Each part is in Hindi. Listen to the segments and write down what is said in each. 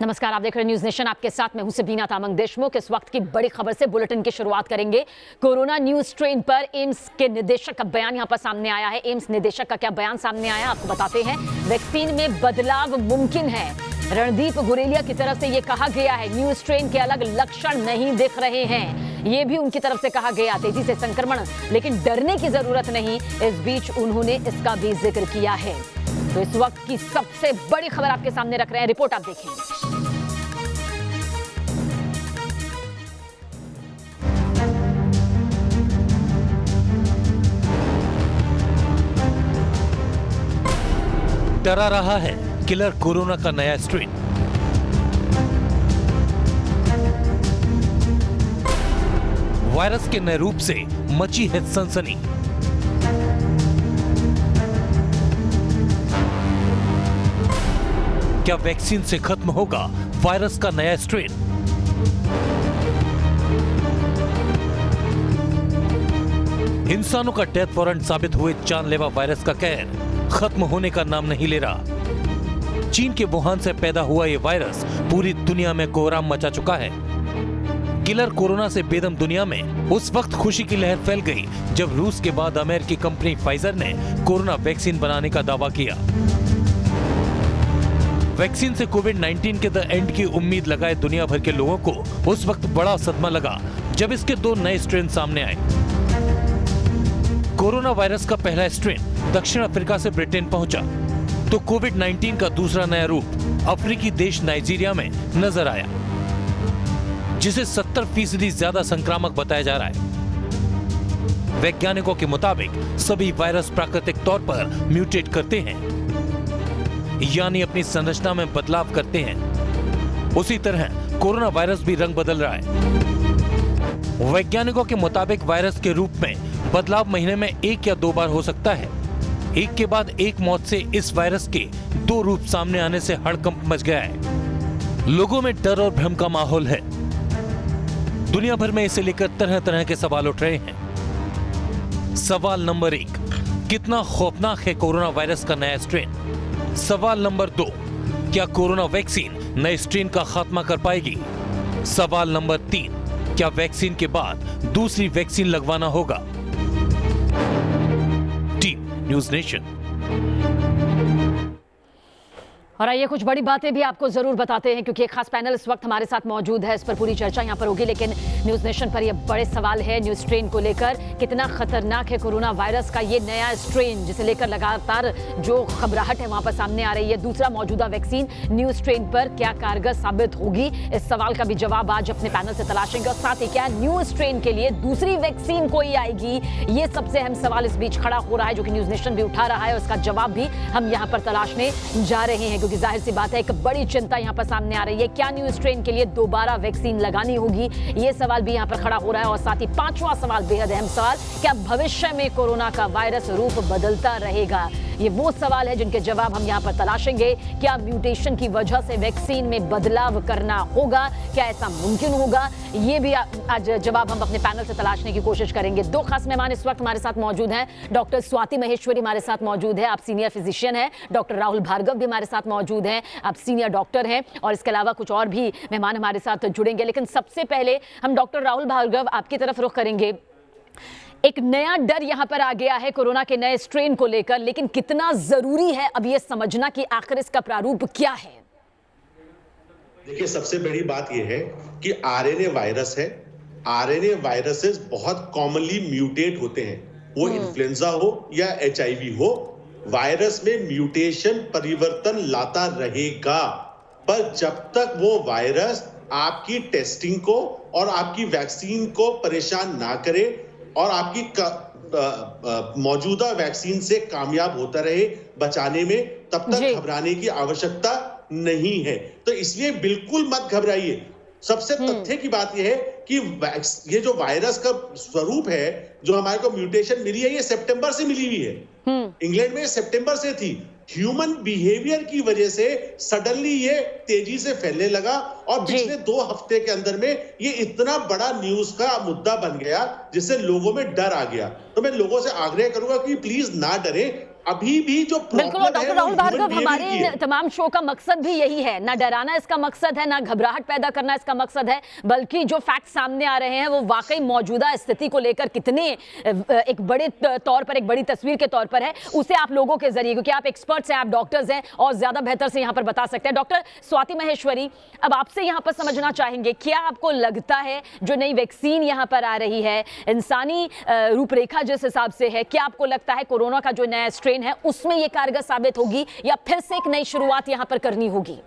नमस्कार, आप देख रहे हैं न्यूज नेशन। आपके साथ मैं हूं सबीना तामंग देशमुख। इस वक्त की बड़ी खबर से बुलेटिन की शुरुआत करेंगे। कोरोना न्यूज ट्रेन पर एम्स के निदेशक का बयान यहां पर सामने आया है। एम्स निदेशक का क्या बयान सामने आया आपको बताते हैं। वैक्सीन में बदलाव मुमकिन है, रणदीप गुलेरिया की तरफ से यह कहा गया है। न्यूज ट्रेन के अलग लक्षण नहीं दिख रहे हैं, ये भी उनकी तरफ से कहा गया। तेजी से संक्रमण, लेकिन डरने की जरूरत नहीं। इस बीच उन्होंने इसका भी जिक्र किया है। तो इस वक्त की सबसे बड़ी खबर आपके सामने रख रहे हैं, रिपोर्ट आप देखेंगे। डरा रहा है किलर कोरोना का नया स्ट्रेन। वायरस के नए रूप से मची है सनसनी। क्या वैक्सीन से खत्म होगा वायरस का नया स्ट्रेन? इंसानों का डेथ वारंट साबित हुए जानलेवा वायरस का कहर खत्म होने का नाम नहीं ले रहा। चीन के वुहान से पैदा हुआ यह वायरस पूरी दुनिया में कोहराम मचा चुका है। किलर कोरोना से बेदम दुनिया में उस वक्त खुशी की लहर फैल गई जब रूस के बाद अमेरिकी कंपनी फाइजर ने कोरोना वैक्सीन बनाने का दावा किया। वैक्सीन से कोविड-19 के द एंड की उम्मीद लगाए दुनिया भर के लोगों को उस वक्त बड़ा सदमा लगा जब इसके दो नए स्ट्रेन सामने आए। कोरोना वायरस का पहला स्ट्रेन दक्षिण अफ्रीका से ब्रिटेन पहुंचा, तो कोविड-19 का दूसरा नया रूप अफ्रीकी देश नाइजीरिया में नजर आया, जिसे 70% ज्यादा संक्रामक बताया जा रहा है। वैज्ञानिकों के मुताबिक सभी वायरस प्राकृतिक तौर पर म्यूटेट करते हैं, यानी अपनी संरचना में बदलाव करते हैं। उसी तरह कोरोना वायरस भी रंग बदल रहा है। वैज्ञानिकों के मुताबिक वायरस के रूप में बदलाव महीने में 1 या 2 बार हो सकता है। एक के बाद एक मौत से इस वायरस के 2 रूप सामने आने से हड़कंप मच गया है। लोगों में डर और भ्रम का माहौल है। दुनिया भर में इसे लेकर तरह तरह के सवाल उठ रहे हैं। सवाल नंबर 1, कितना खौफनाक है कोरोना वायरस का नया स्ट्रेन? सवाल नंबर 2, क्या कोरोना वैक्सीन नए स्ट्रेन का खात्मा कर पाएगी? सवाल नंबर 3, क्या वैक्सीन के बाद दूसरी वैक्सीन लगवाना होगा? Team news nation. और आइए कुछ बड़ी बातें भी आपको जरूर बताते हैं, क्योंकि एक खास पैनल इस वक्त हमारे साथ मौजूद है। इस पर पूरी चर्चा यहां पर होगी, लेकिन न्यूज नेशन पर यह बड़े सवाल है न्यूज स्ट्रेन को लेकर। कितना खतरनाक है कोरोना वायरस का ये नया स्ट्रेन, जिसे लेकर लगातार जो खबराहट है वहां पर सामने आ रही है। दूसरा, मौजूदा वैक्सीन न्यू स्ट्रेन पर क्या कारगर साबित होगी? इस सवाल का भी जवाब आज अपने पैनल से तलाशेंगे। और साथ ही, क्या न्यू स्ट्रेन के लिए दूसरी वैक्सीन कोई आएगी? ये सबसे अहम सवाल इस बीच खड़ा हो रहा है, जो कि न्यूज नेशन भी उठा रहा है। उसका जवाब भी हम यहाँ पर तलाशने जा रहे हैं, क्योंकि जाहिर सी बात है एक बड़ी चिंता यहां पर सामने आ रही है। क्या न्यू स्ट्रेन के लिए दोबारा वैक्सीन लगानी होगी? यह सवाल भी यहां पर खड़ा हो रहा है। और साथ ही पांचवा सवाल, बेहद अहम सवाल, क्या भविष्य में कोरोना का वायरस रूप बदलता रहेगा? ये वो सवाल है जिनके जवाब हम यहां पर तलाशेंगे। क्या म्यूटेशन की वजह से वैक्सीन में बदलाव करना होगा? क्या ऐसा मुमकिन होगा? ये भी आज जवाब हम अपने पैनल से तलाशने की कोशिश करेंगे। 2 खास मेहमान इस वक्त हमारे साथ मौजूद हैं। डॉक्टर स्वाति महेश्वरी हमारे साथ मौजूद है, आप सीनियर फिजिशियन हैं। डॉक्टर राहुल भार्गव भी हमारे साथ मौजूद हैं, आप सीनियर डॉक्टर हैं। और इसके अलावा कुछ और भी मेहमान हमारे साथ जुड़ेंगे, लेकिन सबसे पहले हम डॉक्टर राहुल भार्गव आपकी तरफ रुख करेंगे। एक नया डर यहां पर आ गया है कोरोना के नए स्ट्रेन को लेकर, लेकिन कितना जरूरी है अब यह समझना कि आखिर इसका प्रारूप क्या है? देखिए, सबसे बड़ी बात यह है कि आरएनए वायरस है। आरएनए वायरसेस बहुत कॉमनली म्यूटेट होते हैं, वो इन्फ्लुएंजा हो या एचआईवी हो। वायरस में म्यूटेशन परिवर्तन लाता रहेगा, पर जब तक वो वायरस आपकी टेस्टिंग को और आपकी वैक्सीन को परेशान ना करे और आपकी मौजूदा वैक्सीन से कामयाब होता रहे बचाने में, तब तक घबराने की आवश्यकता नहीं है। तो इसलिए बिल्कुल मत घबराइए। सबसे तथ्य की बात यह है कि ये जो वायरस का स्वरूप है, जो हमारे को म्यूटेशन मिली है, ये सितंबर से मिली हुई है। इंग्लैंड में सितंबर से थी। ह्यूमन बिहेवियर की वजह से सडनली ये तेजी से फैलने लगा और पिछले 2 हफ्ते के अंदर में ये इतना बड़ा न्यूज का मुद्दा बन गया जिससे लोगों में डर आ गया। तो मैं लोगों से आग्रह करूंगा कि प्लीज ना डरें, अभी भी जो बिल्कुल। प्रॉब्लम है डॉक्टर वो राहुल भार्गव, human behavior हमारे की है। इन तमाम शो का मकसद भी यही है, ना डराना इसका मकसद है, ना घबराहट पैदा करना इसका मकसद है, बल्कि जो फैक्ट सामने आ रहे हैं वो वाकई मौजूदा स्थिति को लेकर कितने एक बड़े तौर पर, एक बड़ी तस्वीर के तौर पर है, उसे आप लोगों के जरिए, क्योंकि आप एक्सपर्ट्स हैं, आप डॉक्टर्स हैं और ज्यादा बेहतर से यहाँ पर बता सकते हैं। डॉक्टर स्वाति महेश्वरी, अब आपसे यहाँ पर समझना चाहेंगे, क्या आपको लगता है जो नई वैक्सीन यहाँ पर आ रही है, इंसानी रूपरेखा जिस हिसाब से है, क्या आपको लगता है कोरोना का जो नया स्ट्रेन है उसमें ये कारगर साबित होगी या फिर से एक नई शुरुआत यहां पर करनी होगी?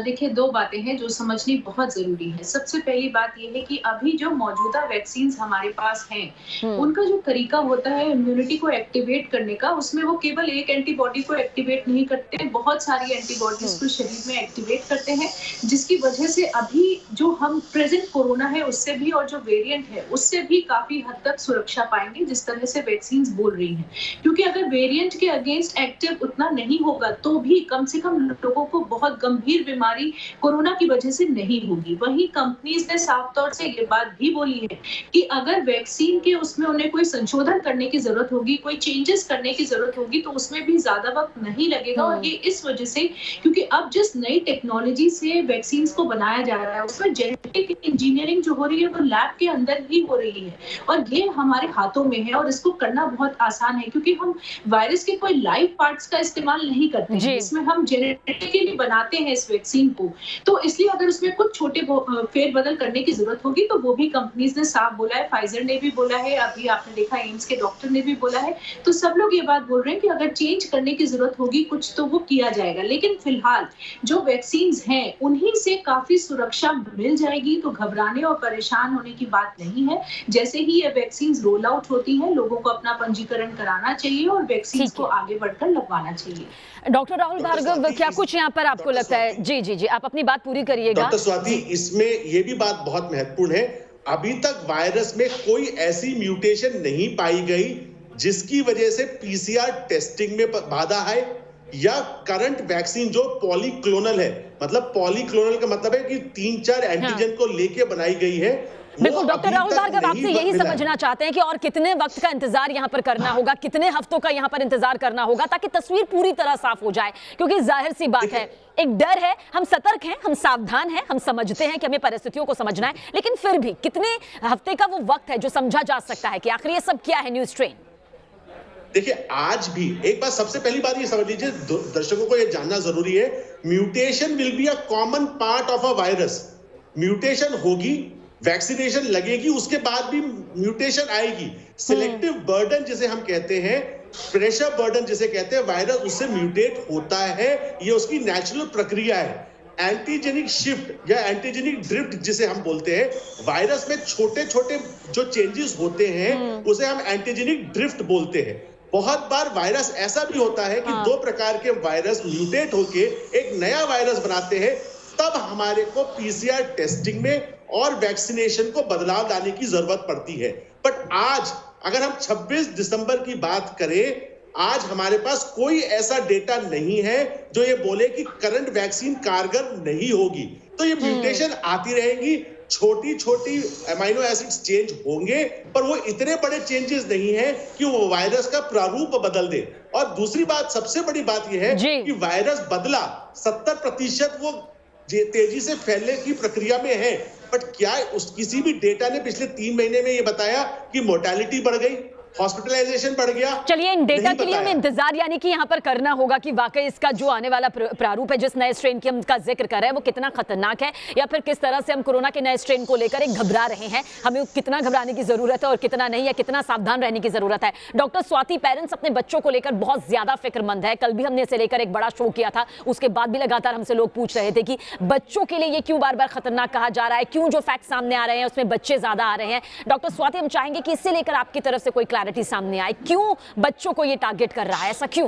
देखिए, दो बातें हैं जो समझनी बहुत जरूरी है। सबसे पहली बात यह है कि अभी जो मौजूदा वैक्सीन हमारे पास हैं, उनका जो तरीका होता है इम्यूनिटी को एक्टिवेट करने का, उसमें वो केवल एक एंटीबॉडी को एक्टिवेट नहीं करते हैं, बहुत सारी एंटीबॉडीज को शरीर में एक्टिवेट करते हैं, जिसकी वजह से अभी जो हम प्रेजेंट कोरोना है उससे भी और जो वेरिएंट है उससे भी काफी हद तक सुरक्षा पाएंगे, जिस तरह से वैक्सीन बोल रही हैं। क्योंकि अगर वेरिएंट के अगेंस्ट एक्टिव उतना नहीं होगा तो भी कम से कम लोगों को बहुत गंभीर बीमारी कोरोना की वजह से नहीं होगी। वहीं कंपनीज ने साफ तौर से ये बात भी बोली है कि अगर वैक्सीन के उसमें उन्हें कोई संशोधन करने की जरूरत होगी, कोई चेंजेस करने की जरूरत होगी, तो उसमें भी ज्यादा वक्त नहीं लगेगा। और ये इस वजह से क्योंकि अब जिस नई टेक्नोलॉजी से वैक्सीन को बनाया जा रहा है उसमें जेनेटिक इंजीनियरिंग जो हो रही है वो लैब के अंदर ही हो रही है और ये हमारे हाथों में है और इसको करना बहुत आसान है, क्योंकि हम वायरस के कोई लाइव पार्ट्स का इस्तेमाल नहीं करते हैं, इसमें हम जेनेटिकली बनाते हैं इस वैक्सीन को। तो इसलिए अगर उसमें कुछ छोटे फेरबदल करने की जरूरत होगी तो वो भी कंपनीज ने साफ बोला है, फाइजर ने भी बोला है, अभी आपने देखा एम्स के डॉक्टर ने भी बोला है। तो सब लोग ये बात बोल रहे हैं कि अगर चेंज करने की जरूरत होगी कुछ तो वो किया जाएगा, लेकिन फिलहाल जो वैक्सीन हैं उन्हीं से काफी सुरक्षा मिल जाएगी, तो घबराने और परेशान होने की बात नहीं है। जैसे ही ये वैक्सीन रोल आउट होती है लोगों को अपना पंजीकरण कराना चाहिए और वैक्सीन को आगे बढ़कर लगवाना चाहिए। डॉक्टर राहुल भार्गव, क्या कुछ यहाँ पर आपको लगता है? जी जी जी, आप अपनी बात पूरी करिएगा। डॉक्टर स्वाति, इसमें ये भी बात बहुत महत्वपूर्ण है, अभी तक वायरस में कोई ऐसी म्यूटेशन नहीं पाई गई जिसकी वजह से पीसीआर टेस्टिंग में बाधा है, या करंट वैक्सीन जो पॉलीक्लोनल है, मतलब पॉलीक्लोनल का मतलब है कि 3-4 एंटीजन को लेके बनाई गई है। बिल्कुल डॉक्टर राहुल भार्गव, आपसे यही समझना चाहते हैं कि और कितने वक्त का इंतजार यहाँ पर करना होगा, कितने हफ्तों का यहाँ पर इंतजार करना होगा ताकि तस्वीर पूरी तरह साफ हो जाए? क्योंकि जाहिर सी बात है, एक डर है, हम सतर्क हैं, हम सावधान हैं, हम समझते हैं कि हमें परिस्थितियों को समझना है, लेकिन फिर भी कितने हफ्ते का वो वक्त है जो समझा जा सकता है कि आखिर ये सब क्या है न्यू स्ट्रेन? देखिए, आज भी एक बात, सबसे पहली बात ये समझ लीजिए, दर्शकों को ये जानना जरूरी है, mutation will be a common part of a virus. Mutation होगी, वैक्सीनेशन लगेगी, उसके बाद भी म्यूटेशन आएगी। सिलेक्टिव बर्डन जिसे हम कहते हैं, प्रेशर बर्डन जिसे कहते हैं, वायरस उससे म्यूटेट होता है, ये उसकी नेचुरल प्रक्रिया है। एंटीजेनिक शिफ्ट या एंटीजेनिक ड्रिफ्ट जिसे हम बोलते हैं, वायरस में छोटे छोटे जो चेंजेस होते हैं उसे हम एंटीजेनिक ड्रिफ्ट बोलते हैं। बहुत बार वायरस ऐसा भी होता है कि दो प्रकार के वायरस म्यूटेट होके एक नया वायरस बनाते हैं, तब हमारे को पीसीआर टेस्टिंग में और वैक्सीनेशन को बदलाव लाने की जरूरत पड़ती है। बट आज अगर हम 26 दिसंबर की बात करें, आज हमारे पास कोई ऐसा डेटा नहीं है जो ये बोले कि करंट वैक्सीन कारगर नहीं होगी। तो ये म्यूटेशन आती रहेंगी, छोटी छोटी अमीनो एसिड्स चेंज होंगे, पर वो इतने बड़े चेंजेस नहीं है कि वो वायरस का प्रारूप बदल दे। और दूसरी बात, सबसे बड़ी बात यह है कि वायरस बदला 70% वो तेजी से फैलने की प्रक्रिया में है, बट क्या किसी भी डेटा ने पिछले 3 महीने में ये बताया कि मोर्टेलिटी बढ़ गई, हॉस्पिटलाइजेशन बढ़ गया? चलिए, इन डेटा के लिए हमें इंतजार यानी कि यहाँ पर करना होगा कि वाकई इसका जो आने वाला प्रारूप है, जिस नए स्ट्रेन की हम का जिक्र कर रहे हैं, वो कितना खतरनाक है, या फिर किस तरह से हम कोरोना के नए स्ट्रेन को लेकर एक घबरा रहे हैं, हमें कितना घबराने की जरूरत है और कितना नहीं, या कितना सावधान रहने की जरूरत है। डॉक्टर स्वाति, पेरेंट्स अपने बच्चों को लेकर बहुत ज्यादा फिक्रमंद है। कल भी हमने इसे लेकर एक बड़ा शो किया था, उसके बाद भी लगातार हमसे लोग पूछ रहे थे कि बच्चों के लिए ये क्यों बार बार खतरनाक कहा जा रहा है, क्यों जो फैक्ट सामने आ रहे हैं उसमें बच्चे ज्यादा आ रहे हैं। डॉक्टर स्वाति, हम चाहेंगे कि इससे लेकर आपकी तरफ से कोई क्लैरिटी सामने आए, क्यों बच्चों को ये टारगेट कर रहा है, ऐसा क्यों?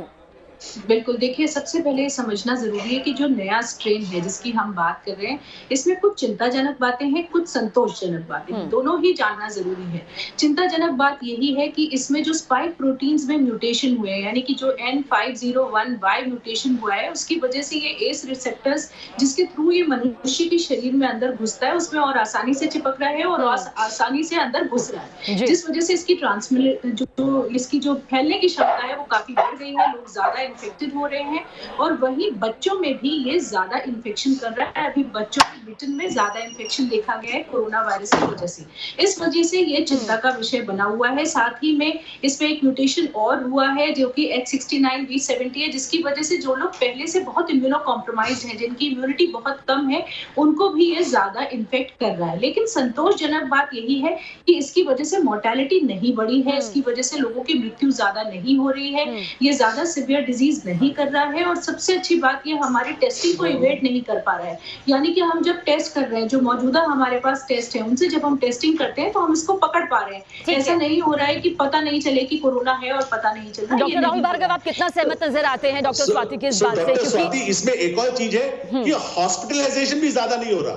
बिल्कुल, देखिए सबसे पहले समझना ज़रूरी है कि जो नया स्ट्रेन है जिसकी हम बात कर रहे हैं, इसमें कुछ चिंताजनक बातें हैं, कुछ संतोषजनक बातें हैं, दोनों ही जानना ज़रूरी है। चिंताजनक बात यही है कि इसमें जो स्पाइक प्रोटीन्स में म्यूटेशन हुए हैं, यानी कि जो N501Y म्यूटेशन हुआ है, उसकी वजह से ये एस रिसेप्टर्स जिसके थ्रू ये मनुष्य के शरीर में अंदर घुसता है, उसमें और आसानी से चिपक रहा है और आसानी से अंदर घुस रहा है, जिस वजह से इसकी जो फैलने की क्षमता है वो काफ़ी बढ़ गई है, लोग ज़्यादा इन्फेक्टेड हो रहे हैं और वहीं बच्चों में भी ये ज्यादा इन्फेक्शन कर रहा है। अभी बच्चों के ब्रिटेन में ज्यादा इन्फेक्शन देखा गया है कोरोना वायरस की वजह से। इस वजह से ये चिंता का विषय बना हुआ है। साथ ही में इसमें एक म्यूटेशन और हुआ है जो कि H69V70 है, जिसकी वजह से जो लोग पहले से बहुत इम्यूनो कॉम्प्रोमाइज्ड हैं, जिनकी इम्यूनिटी बहुत कम है, उनको भी ये ज्यादा इन्फेक्ट कर रहा है। लेकिन संतोषजनक बात यही है कि इसकी वजह से मोर्टेलिटी नहीं बढ़ी है, इसकी वजह से लोगों की मृत्यु ज्यादा नहीं हो रही है, ये ज्यादा सिवियर डिजीज नहीं कर रहा है और सबसे अच्छी बात ये हमारी टेस्टिंग को इवेट नहीं कर पा रहा है। यानी कि हम जब टेस्ट कर रहे हैं, जो मौजूदा हमारे पास टेस्ट है, उनसे जब हम टेस्टिंग करते हैं तो हम इसको पकड़ पा रहे हैं। ऐसा नहीं हो रहा है कि पता नहीं चले कि कोरोना है और पता नहीं चल रहा। डॉक्टर राहुल भार्गव, आप कितना सहमत नजर आते हैं डॉक्टर स्वाति की इस बात से? क्योंकि इसमें एक और चीज है कि हॉस्पिटलाइजेशन भी ज्यादा नहीं हो रहा,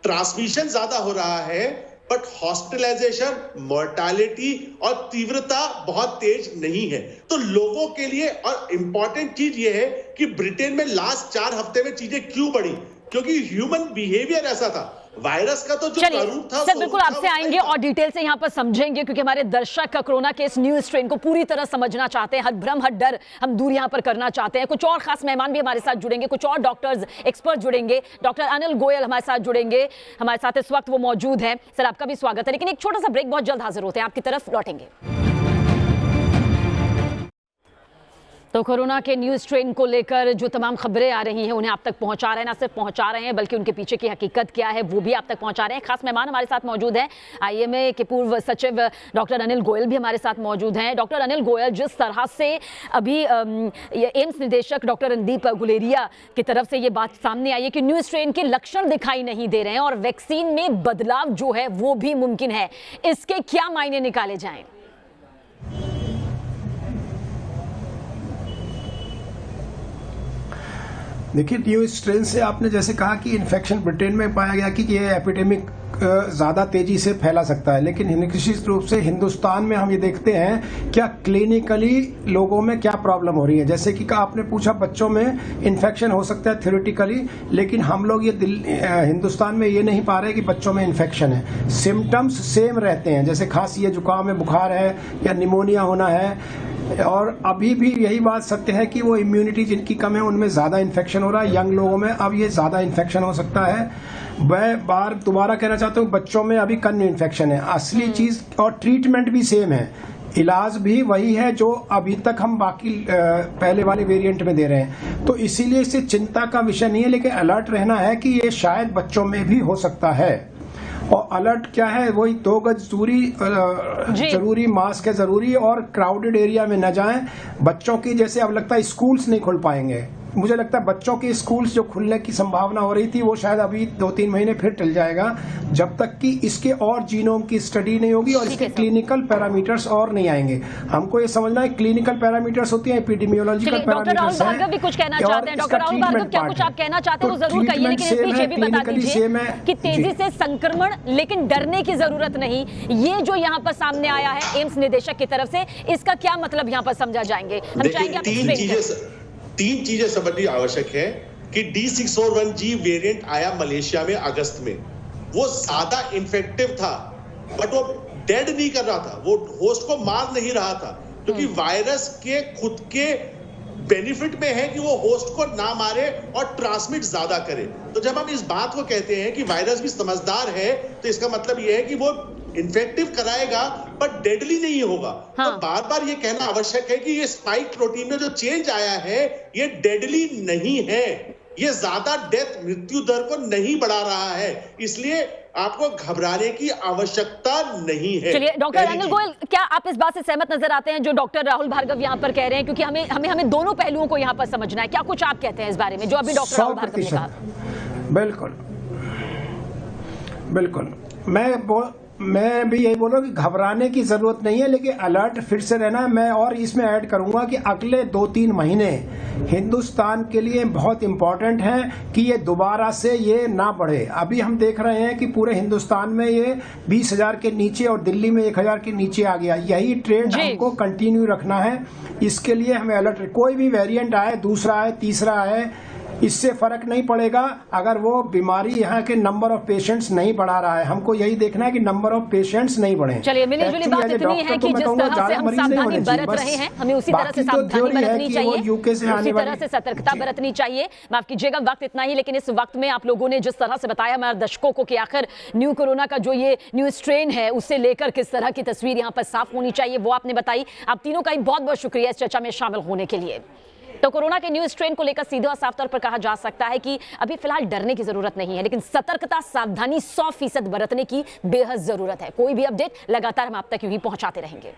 ट्रांसमिशन ज्यादा हो रहा है, बट हॉस्पिटलाइजेशन, मोर्टालिटी और तीव्रता बहुत तेज नहीं है। तो लोगों के लिए, और इंपॉर्टेंट चीज ये है कि ब्रिटेन में लास्ट 4 हफ्ते में चीजें क्यों बढ़ी, क्योंकि ह्यूमन बिहेवियर ऐसा था। वायरस का तो जो स्वरूप था, सर बिल्कुल आपसे आएंगे और डिटेल से यहाँ पर समझेंगे, क्योंकि हमारे दर्शक कोरोना के इस न्यू स्ट्रेन को पूरी तरह समझना चाहते हैं। हर भ्रम हर डर हम दूर यहाँ पर करना चाहते हैं। कुछ और खास मेहमान भी हमारे साथ जुड़ेंगे, कुछ और डॉक्टर्स एक्सपर्ट जुड़ेंगे। डॉक्टर अनिल गोयल हमारे साथ जुड़ेंगे, हमारे साथ इस वक्त वो मौजूद है। सर आपका भी स्वागत है, लेकिन एक छोटा सा ब्रेक, बहुत जल्द हाजिर होते हैं, आपकी तरफ लौटेंगे। तो कोरोना के न्यू स्ट्रेन को लेकर जो तमाम खबरें आ रही हैं उन्हें आप तक पहुंचा रहे हैं, ना सिर्फ पहुंचा रहे हैं बल्कि उनके पीछे की हकीकत क्या है वो भी आप तक पहुंचा रहे हैं। खास मेहमान हमारे साथ मौजूद हैं, आईएमए के पूर्व सचिव डॉक्टर अनिल गोयल भी हमारे साथ मौजूद हैं। डॉक्टर अनिल गोयल, जिस तरह से अभी एम्स निदेशक डॉक्टर रणदीप गुलेरिया की तरफ से ये बात सामने आई है कि न्यू स्ट्रेन के लक्षण दिखाई नहीं दे रहे हैं और वैक्सीन में बदलाव जो है वो भी मुमकिन है, इसके क्या मायने निकाले जाएं? देखिए, न्यू स्ट्रेन से आपने जैसे कहा कि इन्फेक्शन ब्रिटेन में पाया गया कि ये एपिडेमिक ज़्यादा तेजी से फैला सकता है, लेकिन निश्चित रूप से हिंदुस्तान में हम ये देखते हैं क्या क्लिनिकली लोगों में क्या प्रॉब्लम हो रही है। जैसे कि आपने पूछा बच्चों में इन्फेक्शन हो सकता है थ्योरेटिकली, लेकिन हम लोग ये हिंदुस्तान में ये नहीं पा रहे कि बच्चों में इन्फेक्शन है। सिम्टम्स सेम रहते हैं, जैसे खांसी है, जुकाम है, बुखार है या निमोनिया होना है। और अभी भी यही बात सत्य है कि वो इम्यूनिटी जिनकी कम है उनमें ज़्यादा इन्फेक्शन हो रहा है। यंग लोगों में अब ये ज़्यादा इन्फेक्शन हो सकता है। मैं दोबारा कहना चाहता हूँ, बच्चों में अभी कम इन्फेक्शन है असली चीज़, और ट्रीटमेंट भी सेम है, इलाज भी वही है जो अभी तक हम बाकी पहले वाले वेरिएंट में दे रहे हैं। तो इसीलिए इससे चिंता का विषय नहीं है, लेकिन अलर्ट रहना है कि ये शायद बच्चों में भी हो सकता है। और अलर्ट क्या है, वही 2 गज दूरी जरूरी, मास्क है जरूरी, और क्राउडेड एरिया में न जाएं। बच्चों की जैसे अब लगता है स्कूल्स नहीं खुल पाएंगे, मुझे लगता है बच्चों के स्कूल्स जो खुलने की संभावना हो रही थी वो शायद अभी 2-3 महीने फिर टल जाएगा, जब तक कि इसके और जीनोम की स्टडी नहीं होगी और इसके क्लिनिकल पैरामीटर्स और नहीं आएंगे। हमको ये समझना है क्लिनिकल पैरामीटर्स होती है, एपिडेमियोलॉजिकल पैरामीटर्स हैं। भार्गव भी कुछ कहना चाहते हैं। डॉक्टर राहुल भार्गव, क्या कुछ आप कहना चाहते हैं वो जरूर कहिए, लेकिन इस बीच ये भी बता दीजिए कि तेजी से संक्रमण, लेकिन डरने की जरूरत नहीं, ये जो यहाँ पर सामने आया है एम्स निदेशक की तरफ से, इसका क्या मतलब यहाँ पर समझा जाएंगे? हम चाहेंगे 3 चीजें समझनी आवश्यक है कि D641G वेरिएंट आया मलेशिया में अगस्त में, वो ज्यादा इन्फेक्टिव था, बट वो डेड नहीं कर रहा था, वो होस्ट को मार नहीं रहा था, क्योंकि वायरस के खुद के बेनिफिट में है कि वो होस्ट को ना मारे और ट्रांसमिट ज्यादा करे। तो जब हम इस बात को कहते हैं कि वायरस भी समझदार है, तो इसका मतलब ये है कि वो इन्फेक्टिव कराएगा पर डेडली नहीं होगा। तो बार बार ये कहना आवश्यक है कि ये स्पाइक प्रोटीन में जो चेंज आया है ये डेडली नहीं है, ये ज्यादा डेथ, मृत्यु दर को नहीं बढ़ा रहा है, इसलिए आपको घबराने की आवश्यकता नहीं है। चलिए डॉक्टर अनिल गोयल, क्या आप इस बात से सहमत नजर आते हैं जो डॉक्टर राहुल भार्गव यहाँ पर कह रहे हैं, क्योंकि हमें दोनों पहलुओं को यहाँ पर समझना है। क्या कुछ आप कहते हैं इस बारे में जो अभी डॉक्टर राहुल भार्गव ने कहा? बिल्कुल बिल्कुल, मैं मैं भी यही बोल रहा हूँ कि घबराने की जरूरत नहीं है, लेकिन अलर्ट फिर से रहना है। मैं और इसमें ऐड करूंगा कि अगले 2-3 महीने हिंदुस्तान के लिए बहुत इंपॉर्टेंट हैं कि ये दोबारा से ये ना बढ़े। अभी हम देख रहे हैं कि पूरे हिंदुस्तान में ये 20,000 के नीचे और दिल्ली में 1,000 के नीचे आ गया। यही ट्रेंड हमको कंटिन्यू रखना है। इसके लिए हमें अलर्ट, कोई भी वेरिएंट आए, दूसरा आए, तीसरा आए, इससे फर्क नहीं पड़ेगा अगर वो बीमारी यहाँ के नंबर ऑफ पेशेंट्स नहीं बढ़ा रहा है। हमको यही देखना है कि नंबर ऑफ पेशेंट्स नहीं बढ़े। चलिए, मिली-जुली बात इतनी है कि जिस तरह से हम सावधानी बरत रहे हैं, हमें उसी तरह से सावधानी बरतनी चाहिए, उसी तरह से सतर्कता बरतनी चाहिए। माफ कीजिएगा, वक्त इतना ही, लेकिन इस वक्त में आप लोगों ने जिस तरह से बताया हमारे दर्शकों को कि आखिर न्यू कोरोना का जो ये न्यू स्ट्रेन है उससे लेकर किस तरह की तस्वीर यहाँ पर साफ होनी चाहिए, वो आपने बताई। आप तीनों का ही बहुत बहुत शुक्रिया इस चर्चा में शामिल होने के लिए। तो कोरोना के न्यू स्ट्रेन को लेकर सीधे और साफ तौर पर कहा जा सकता है कि अभी फिलहाल डरने की जरूरत नहीं है, लेकिन सतर्कता, सावधानी 100% बरतने की बेहद जरूरत है। कोई भी अपडेट लगातार हम आप तक यूं ही पहुंचाते रहेंगे।